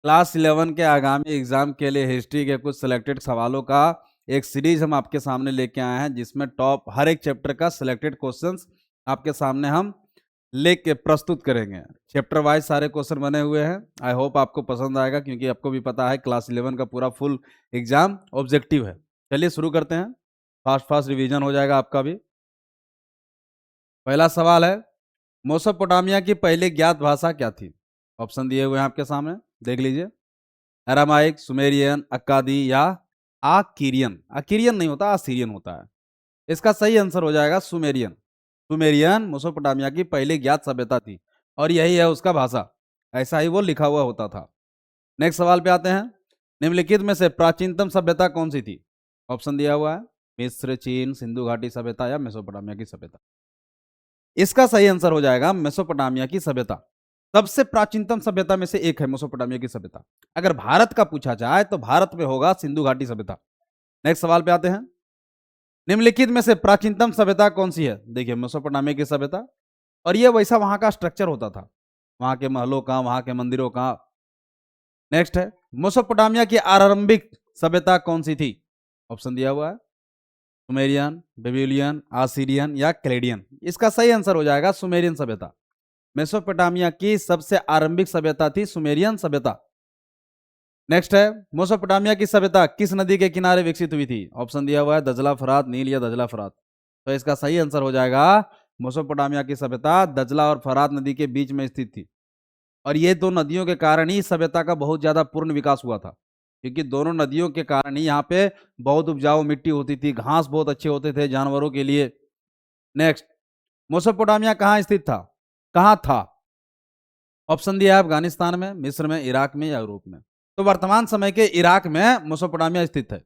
Class 11 के आगामी exam के लिए हिस्ट्री के कुछ सिलेक्टेड सवालों का एक सीरीज हम आपके सामने लेके आए हैं, जिसमें टॉप हर एक चैप्टर का सिलेक्टेड क्वेश्चंस आपके सामने हम लेके प्रस्तुत करेंगे। चैप्टर वाइज सारे क्वेश्चन बने हुए हैं। आई होप आपको पसंद आएगा, क्योंकि आपको भी पता है क्लास 11 का पूरा फुल एग्जाम ऑब्जेक्टिव है। चलिए शुरू करते हैं, फास्ट फास्ट रिवीजन हो जाएगा आपका भी। पहला सवाल है, मेसोपोटामिया की पहली ज्ञात भाषा क्या थी? ऑप्शन दिए हुए हैं आपके सामने, देख लीजिए। अरामाइक, सुमेरियन, अक्कादी या आकीरियन। आकीरियन नहीं होता, आसीरियन होता है। इसका सही आंसर हो जाएगा सुमेरियन। सुमेरियन मेसोपोटामिया की पहली ज्ञात सभ्यता थी और यही है उसका भाषा, ऐसा ही वो लिखा हुआ होता था। नेक्स्ट सवाल पे आते हैं, निम्नलिखित में से प्राचीनतम सभ्यता कौन सी थी? ऑप्शन दिया हुआ है, मिस्र, चीन, सिंधु घाटी सभ्यता या मेसोपोटामिया की सभ्यता। इसका सही आंसर हो जाएगा मेसोपोटामिया की सभ्यता। सबसे प्राचीनतम सभ्यता में से एक है मेसोपोटामिया की सभ्यता। अगर भारत का पूछा जाए तो भारत में होगा सिंधु घाटी सभ्यता। नेक्स्ट सवाल पे आते हैं, निम्नलिखित में से प्राचीनतम सभ्यता कौन सी है? देखिए, मेसोपोटामिया की सभ्यता, और ये वैसा वहां का स्ट्रक्चर होता था, वहां के महलों का, वहां के मंदिरों का। नेक्स्ट है, मेसोपोटामिया की आरंभिक सभ्यता कौन सी थी? ऑप्शन दिया हुआ है, सुमेरियन, बेबीलियन, आसीरियन या कैलेडियन। इसका सही आंसर हो जाएगा सुमेरियन सभ्यता। मेसोपोटामिया की सबसे आरंभिक सभ्यता थी सुमेरियन सभ्यता। नेक्स्ट है, मेसोपोटामिया की सभ्यता किस नदी के किनारे विकसित हुई थी? ऑप्शन दिया हुआ है, दजला फरात, नील या दजला फरात। तो इसका सही आंसर हो जाएगा, मेसोपोटामिया की सभ्यता दजला और फरात नदी के बीच में स्थित थी। और ये दो नदियों के कारण ही सभ्यता का बहुत ज्यादा पूर्ण विकास हुआ था, क्योंकि दोनों नदियों के कारण ही यहाँ पे बहुत उपजाऊ मिट्टी होती थी, घास बहुत अच्छे होते थे जानवरों के लिए। नेक्स्ट, मेसोपोटामिया कहाँ स्थित था, कहाँ था? ऑप्शन दिया है, अफगानिस्तान में, मिस्र में, इराक में या यूरोप में। तो वर्तमान समय के इराक में मेसोपोटामिया स्थित है।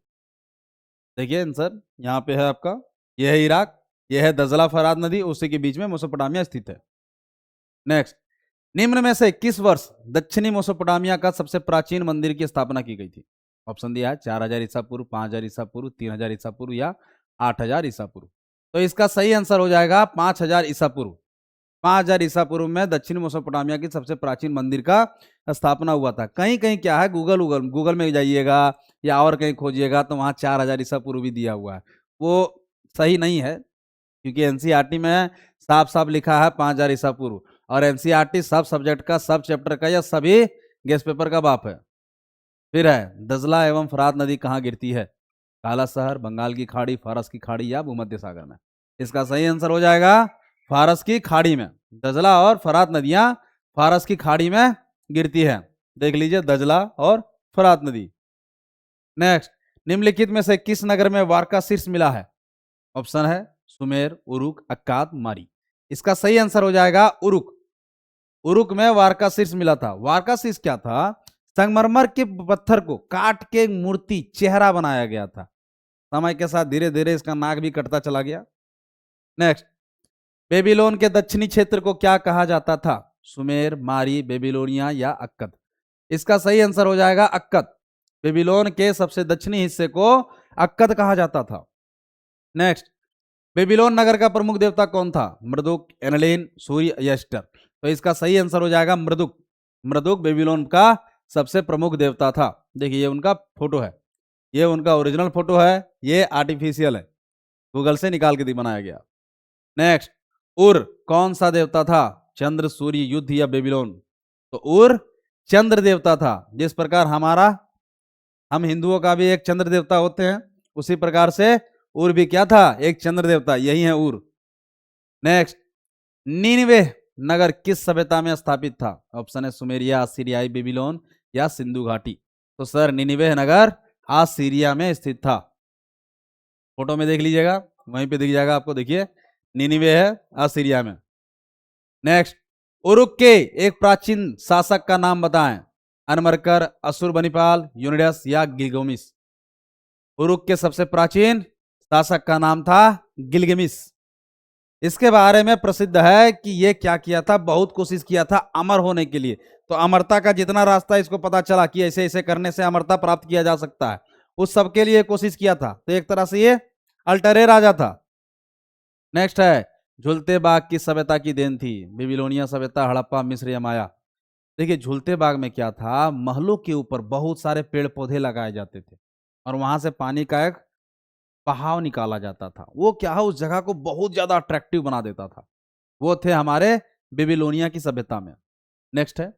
देखिए आंसर यहाँ पे है आपका, यह है इराक, यह है दजला फरात नदी, उसी के बीच में मेसोपोटामिया स्थित है। नेक्स्ट, निम्न में से किस वर्ष दक्षिणी मेसोपोटामिया का सबसे प्राचीन मंदिर की स्थापना की गई थी? ऑप्शन दिया है, 4000 ईसा पूर्व, 5000 ईसा पूर्व, 3000 ईसा पूर्व या 8000 ईसा पूर्व। तो इसका सही आंसर हो जाएगा 5000 ईसा पूर्व। 5000 ईसा पूर्व में दक्षिण मेसोपोटामिया की सबसे प्राचीन मंदिर का स्थापना हुआ था। कहीं कहीं क्या है, गूगल गूगल गूगल में जाइएगा या और कहीं खोजिएगा तो वहाँ 4000 ईसा पूर्व भी दिया हुआ है, वो सही नहीं है, क्योंकि एनसीईआरटी में साफ साफ लिखा है 5000 ईसा पूर्व। और एनसीईआरटी सब सब्जेक्ट का, सब चैप्टर का या सभी गेस्ट पेपर का बाप है। फिर है, दजला एवं फरात नदी कहाँ गिरती है? काला शहर, बंगाल की खाड़ी, फारस की खाड़ी या भूमध्य सागर में। इसका सही आंसर हो जाएगा फारस की खाड़ी में। दजला और फरात नदियां फारस की खाड़ी में गिरती है। देख लीजिए, दजला और फरात नदी। नेक्स्ट, निम्नलिखित में से किस नगर में वारका शीर्ष मिला है? ऑप्शन है, सुमेर, उरुक, अक्काद, मारी। इसका सही आंसर हो जाएगा उरुक। उरुक में वारका शीर्ष मिला था। वारका शीर्ष क्या था? संगमरमर के पत्थर को काट के मूर्ति, चेहरा बनाया गया था। समय के साथ धीरे धीरे इसका नाक भी कटता चला गया। नेक्स्ट, बेबीलोन के दक्षिणी क्षेत्र को क्या कहा जाता था? सुमेर, मारी, बेबीलोनिया या अक्कद। इसका सही आंसर हो जाएगा अक्कद। बेबीलोन के सबसे दक्षिणी हिस्से को अक्कद कहा जाता था। नेक्स्ट, बेबीलोन नगर का प्रमुख देवता कौन था? मृदुक, एनलिन, सूर्य या एस्टर। तो इसका सही आंसर हो जाएगा मृदुक। मृदुक बेबीलोन का सबसे प्रमुख देवता था। देखिए, ये उनका फोटो है, ये उनका ओरिजिनल फोटो है, ये आर्टिफिशियल है, गूगल से निकाल के बनाया गया। नेक्स्ट, उर कौन सा देवता था? चंद्र, सूर्य, युद्ध या बेबीलोन। तो उर चंद्र देवता था। जिस प्रकार हम हिंदुओं का भी एक चंद्र देवता होते हैं, उसी प्रकार से उर भी क्या था? एक चंद्र देवता, यही है उर। नेक्स्ट, नीनवे नगर किस सभ्यता में स्थापित था? ऑप्शन है, सुमेरिया, असीरियाई, बेबीलोन या सिंधु घाटी। तो सर, नीनवे नगर असीरिया में स्थित था। फोटो में देख लीजिएगा, वहीं पे दिख जाएगा आपको। देखिए, नीनिवे है असीरिया में। नेक्स्ट, उरुक के एक प्राचीन शासक का नाम बताएं। अनमरकर, असुरबनिपाल, यूनिडस या गिलगमिस। उरुक के सबसे प्राचीन शासक का नाम था गिलगमिस। इसके बारे में प्रसिद्ध है कि ये क्या किया था, बहुत कोशिश किया था अमर होने के लिए। तो अमरता का जितना रास्ता इसको पता चला कि ऐसे ऐसे करने से अमरता प्राप्त किया जा सकता है, उस सबके लिए कोशिश किया था। तो एक तरह से ये अल्टरे राजा था। नेक्स्ट है, झुलते बाग की सभ्यता की देन थी? बेबीलोनिया सभ्यता, हड़प्पा, मिस्र या माया। देखिए झूलते बाग में क्या था, महलों के ऊपर बहुत सारे पेड़ पौधे लगाए जाते थे और वहां से पानी का एक बहाव निकाला जाता था। वो क्या है, उस जगह को बहुत ज्यादा अट्रैक्टिव बना देता था। वो थे हमारे बेबीलोनिया की सभ्यता में। नेक्स्ट है,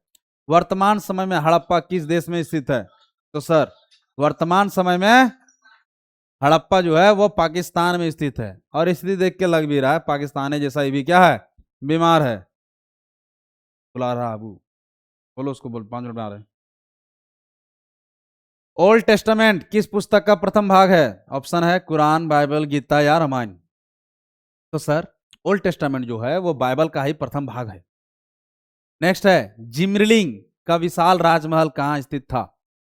वर्तमान समय में हड़प्पा किस देश में स्थित है? तो सर वर्तमान समय में हड़प्पा जो है वो पाकिस्तान में स्थित है। और स्थिति देख के लग भी रहा है पाकिस्तान जैसा ये भी क्या है, बीमार है। बुला रहा अबू, बोलो उसको, बोल 5 मिनट में आ रहे हैं। ओल्ड टेस्टामेंट किस पुस्तक का प्रथम भाग है? ऑप्शन है कुरान, बाइबल, गीता या रामायण। तो सर ओल्ड टेस्टामेंट जो है वो बाइबल का ही प्रथम भाग है। नेक्स्ट है, जिमरलिंग का विशाल राजमहल कहां स्थित था?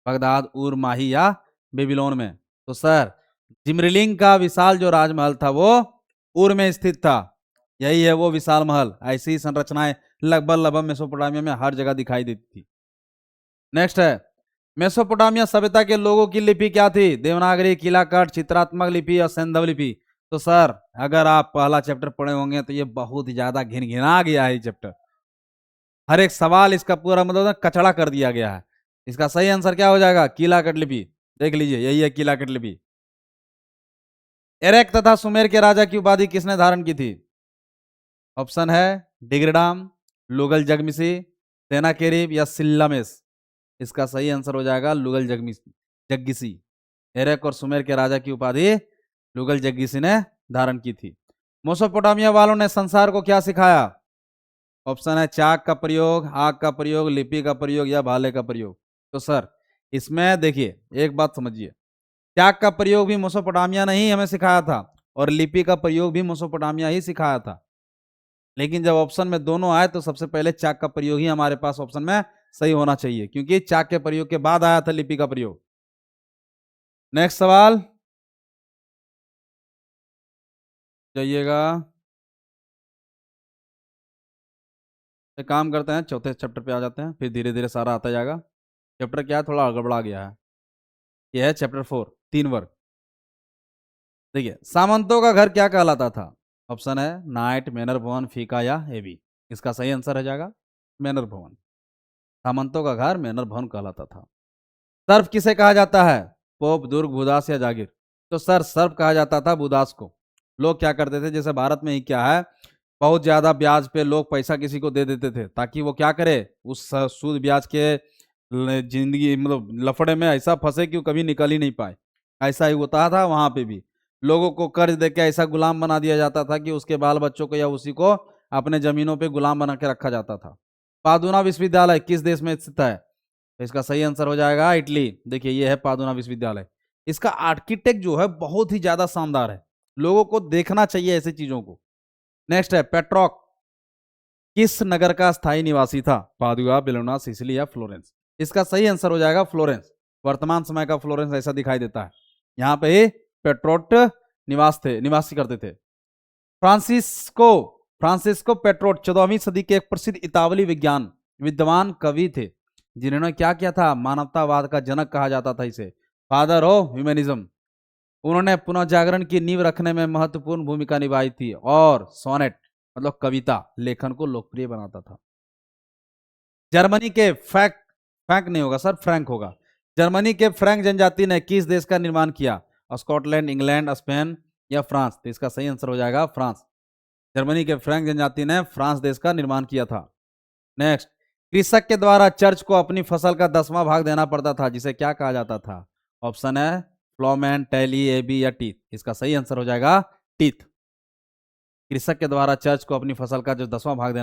बगदाद, उर, माही या बेबीलोन में? तो सर जिमरलिंग का विशाल जो राजमहल था वो उर में स्थित था। यही है वो विशाल महल। ऐसी संरचनाएं लगभग मेसोपोटामिया में हर जगह दिखाई देती थी। नेक्स्ट है, मेसोपोटामिया सभ्यता के लोगों की लिपि क्या थी? देवनागरी, किलाकट, चित्रात्मक लिपि या सैंधव लिपि? तो सर अगर आप पहला चैप्टर पढ़े होंगे तो ये बहुत ही ज्यादा घिनघिना गया है चैप्टर। हर एक सवाल इसका पूरा मतलब कचड़ा कर दिया गया है। इसका सही आंसर क्या हो जाएगा? कीलाकट लिपि। देख लीजिए यही है कीलाकट लिपि। एरेक तथा सुमेर के राजा की उपाधि किसने धारण की थी? ऑप्शन है डिग्रडाम, लुगल जगमिसी, सेनाकेरीब या सिल्लामेस। इसका सही आंसर हो जाएगा लुगल जग्गिसी। एरेक और सुमेर के राजा की उपाधि लुगल जग्गिसी ने धारण की थी। मेसोपोटामिया वालों ने संसार को क्या सिखाया? ऑप्शन है चाक का प्रयोग, आग का प्रयोग, लिपि का प्रयोग या भाले का प्रयोग। तो सर इसमें देखिए एक बात समझिए, चाक का प्रयोग भी मेसोपोटामिया ने ही हमें सिखाया था और लिपि का प्रयोग भी मेसोपोटामिया ही सिखाया था। लेकिन जब ऑप्शन में दोनों आए तो सबसे पहले चाक का प्रयोग ही हमारे पास ऑप्शन में सही होना चाहिए, क्योंकि चाक के प्रयोग के बाद आया था लिपि का प्रयोग। नेक्स्ट सवाल जाइएगा। एक काम करते हैं चौथे चैप्टर पे आ जाते हैं, फिर धीरे धीरे सारा आता जाएगा। चैप्टर क्या है, थोड़ा गड़बड़ा गया है। यह है चैप्टर 4, 3 वर्ग। देखिए सामंतों का घर क्या कहलाता था? ऑप्शन है नाइट, मैनर भवन, फीका या एबी। इसका सही आंसर हो जाएगा मैनर भवन। सामंतों का घर मैनर भवन कहलाता था। सर्फ किसे कहा जाता है? पोप, दुर्ग, भूदास या जागीर? तो सर सर्फ कहा जाता था भूदास को। लोग क्या करते थे, जैसे भारत में ही क्या है, बहुत ज्यादा ब्याज पे लोग पैसा किसी को दे देते थे ताकि वो क्या करे, उस सूद ब्याज के जिंदगी मतलब लफड़े में ऐसा फंसे कि वो कभी निकल ही नहीं पाए। ऐसा ही होता था वहां पे भी। लोगों को कर्ज देके ऐसा गुलाम बना दिया जाता था कि उसके बाल बच्चों को या उसी को अपने जमीनों पे गुलाम बना के रखा जाता था। पादुना विश्वविद्यालय किस देश में स्थित है? तो इसका सही आंसर हो जाएगा इटली। देखिए ये है पादुना विश्वविद्यालय। इसका आर्किटेक्ट जो है बहुत ही ज्यादा शानदार है, लोगों को देखना चाहिए ऐसी चीजों को। नेक्स्ट है, पेट्रोक किस नगर का स्थायी निवासी था? पादुआ, बेलोना, सिसिली या फ्लोरेंस? इसका सही आंसर हो जाएगा फ्लोरेंस। वर्तमान समय का फ्लोरेंस ऐसा दिखाई देता है। यहाँ पे ही पेट्रोट निवासी करते थे। फ्रांसिस्को फ्रांसिस्को पेट्रोट 14वीं सदी के एक प्रसिद्ध इतावली विद्वान कवि थे, जिन्होंने क्या किया था, मानवतावाद का जनक कहा जाता था इसे, फादर ऑफ ह्यूमनिज्म। उन्होंने पुनः जागरण की नींव रखने में महत्वपूर्ण भूमिका निभाई थी और सोनेट मतलब कविता लेखन को लोकप्रिय बनाता था। जर्मनी के फ्रैंक नहीं होगा सर, फ्रैंक होगा। जर्मनी के फ्रैंक जनजाति ने किस देश का निर्माण किया? स्कॉटलैंड, इंग्लैंड, स्पेन या फ्रांस? तो इसका सही आंसर हो जाएगा फ्रांस। जर्मनी के फ्रैंक जनजाति ने फ्रांस देश का निर्माण किया था। नेक्स्ट, कृषक के द्वारा चर्च को अपनी फसल का 10वां भाग देना पड़ता था, जिसे क्या कहा जाता था? ऑप्शन है फ्लोमैन, टैली, एबी या टीथ। इसका सही आंसर हो जाएगा टीथ। कृषक के द्वारा चर्च को अपनी फसल का जो 10वां भाग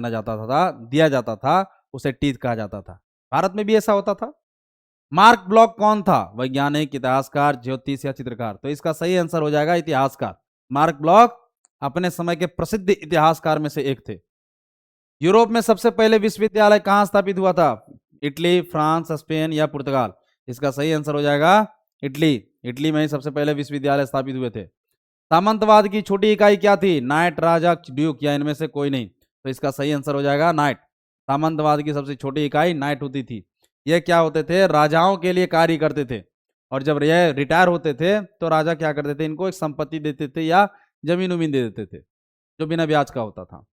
दिया जाता था उसे टीथ कहा जाता था। भारत में भी ऐसा होता था। मार्क ब्लॉक कौन था? वैज्ञानिक, इतिहासकार, ज्योतिष या चित्रकार? तो इसका सही आंसर हो जाएगा इतिहासकार। मार्क ब्लॉक अपने समय के प्रसिद्ध इतिहासकार में से एक थे। यूरोप में सबसे पहले विश्वविद्यालय कहां स्थापित हुआ था? इटली, फ्रांस, स्पेन या पुर्तगाल? इसका सही आंसर हो जाएगा इटली। इटली में ही सबसे पहले विश्वविद्यालय स्थापित हुए थे। सामंतवाद की छोटी इकाई क्या थी? नाइट, राजा, ड्यूक या इनमें से कोई नहीं? तो इसका सही आंसर हो जाएगा नाइट। सामंतवाद की सबसे छोटी इकाई नाइट होती थी। ये क्या होते थे? राजाओं के लिए कार्य करते थे, और जब ये रिटायर होते थे तो राजा क्या करते थे, इनको एक संपत्ति देते थे या जमीन उमीन दे देते थे जो बिना ब्याज का होता था।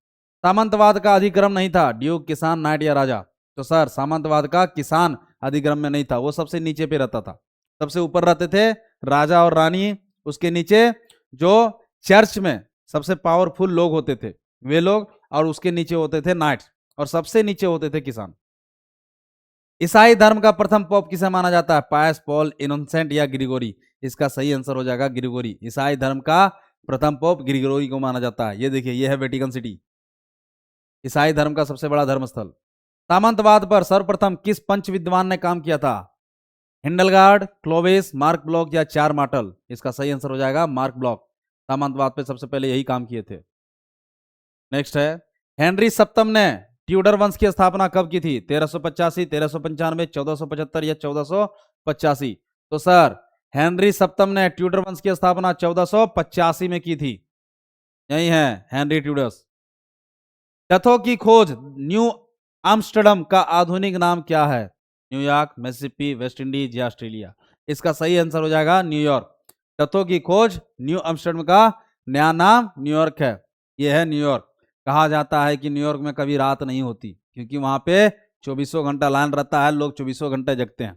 सामंतवाद का अधिक्रम नहीं था, ड्यूक, किसान, नाइट या राजा? तो सर सामंतवाद का किसान अधिग्रहण में नहीं था, वो सबसे नीचे पे रहता था। सबसे ऊपर रहते थे राजा और रानी, उसके नीचे जो चर्च में सबसे पावरफुल लोग होते थे वे लोग, और उसके नीचे होते थे नाइट्स, और सबसे नीचे होते थे किसान। ईसाई धर्म का प्रथम पोप किसे माना जाता है? पायस, पॉल, इनोसेंट या ग्रिगोरी? इसका सही आंसर हो जाएगा ग्रिगोरी। ईसाई धर्म का प्रथम पोप ग्रिगोरी को माना जाता है। ये देखिए, ये है वेटिकन सिटी, ईसाई धर्म का सबसे बड़ा धर्मस्थल। सामंतवाद पर सर्वप्रथम किस पंच विद्वान ने काम किया था? हिंडलगार्ड, क्लोविस, मार्क ब्लॉक या चार मार्टल? इसका सही आंसर हो जाएगा मार्क ब्लॉक। सामंतवाद पे सबसे पहले यही काम किए थे। नेक्स्ट है, हेनरी सप्तम ने ट्यूडर वंश की स्थापना कब की थी? 1385, 1395, 1475 या 1485? तो सर हेनरी सप्तम ने ट्यूडर वंश की स्थापना 1485 में की थी। यही है हेनरी ट्यूडर्स। तथ्यों की खोज न्यू आम्स्टरडम का आधुनिक नाम क्या है? न्यूयॉर्क, मिसिसिपी, वेस्ट इंडीज या ऑस्ट्रेलिया? इसका सही आंसर हो जाएगा न्यूयॉर्क। तथ्यों की खोज न्यू आम्स्टरडम का नया नाम न्यूयॉर्क है। यह है न्यूयॉर्क। कहा जाता है कि न्यूयॉर्क में कभी रात नहीं होती, क्योंकि वहां पे 24 घंटा लाइन रहता है, लोग 24 घंटे जगते हैं।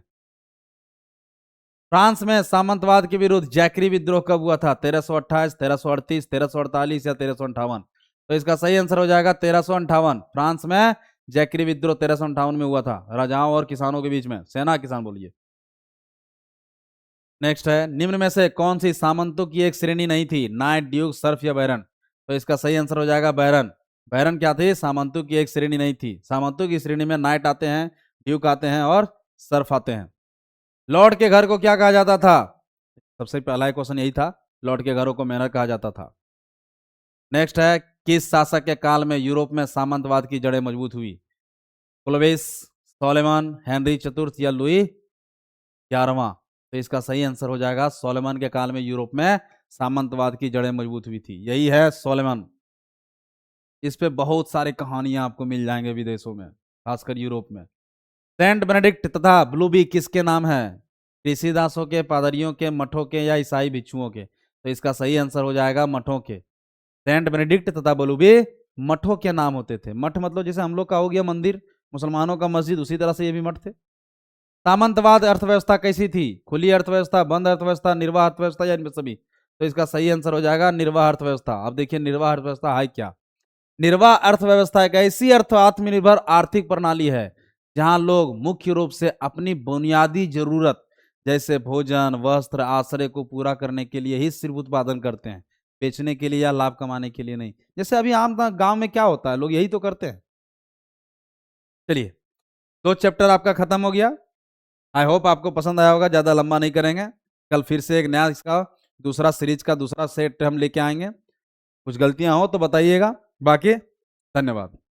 फ्रांस में सामंतवाद के विरुद्ध जैकरी विद्रोह कब हुआ था? 1328, 1338, 1348 या 1358? तो इसका सही आंसर हो जाएगा 1358। फ्रांस में जैकरी विद्रोह 1358 में हुआ था, राजाओं और किसानों के बीच में। सेना किसान बोलिए। नेक्स्ट है, निम्न में से कौन सी सामंतों की एक श्रेणी नहीं थी? नाइट, ड्यूक, सर्फ या बैरन? तो इसका सही आंसर हो जाएगा बैरन। बैरन क्या थी? सामंतों की एक श्रेणी नहीं थी। सामंतों की श्रेणी में नाइट आते हैं, ड्यूक आते हैं और सर्फ आते हैं। लॉर्ड के घर को क्या कहा जाता था? सबसे पहला क्वेश्चन यही था, लॉर्ड के घरों को मैनर कहा जाता था। नेक्स्ट है, किस शासक के काल में यूरोप में सामंतवाद की जड़ें मजबूत हुई? क्लोविस, सोलोमन, हेनरी चतुर्थ या लुई 11वां? तो इसका सही आंसर हो जाएगा सोलोमन के काल में यूरोप में सामंतवाद की जड़ें मजबूत हुई थी। यही है सोलोमन। इस पे बहुत सारी कहानियां आपको मिल जाएंगे विदेशों में, खासकर यूरोप में। सेंट बेनेडिक्ट तथा ब्लूबी किसके नाम है? ऋषिदासों के, पादरियों के, मठों के या ईसाई भिक्षुओं के? तो इसका सही आंसर हो जाएगा मठों के। सेंट बेनेडिक्ट तथा ब्लूबी मठों के नाम होते थे। मठ मतलब जैसे हम लोग का हो गया मंदिर, मुसलमानों का मस्जिद, उसी तरह से ये भी मठ थे। सामंतवाद अर्थव्यवस्था कैसी थी? खुली अर्थव्यवस्था, बंद अर्थव्यवस्था, निर्वाह अर्थव्यवस्था या इनमें सभी? तो इसका सही आंसर हो जाएगा निर्वाह अर्थव्यवस्था। अब देखिए निर्वाह अर्थव्यवस्था है क्या। निर्वाह अर्थव्यवस्था एक ऐसी आत्मनिर्भर आर्थिक प्रणाली है जहां लोग मुख्य रूप से अपनी बुनियादी जरूरत जैसे भोजन, वस्त्र, आश्रय को पूरा करने के लिए ही सिर्फ उत्पादन करते हैं, बेचने के लिए या लाभ कमाने के लिए नहीं। जैसे अभी आम गांव में क्या होता है, लोग यही तो करते हैं। चलिए, 2 चैप्टर आपका खत्म हो गया। आई होप आपको पसंद आया होगा, ज्यादा लंबा नहीं करेंगे। कल फिर से एक नया इसका दूसरा सीरीज का दूसरा सेट हम लेके आएंगे। कुछ गलतियां हो तो बताइएगा। बाकी धन्यवाद।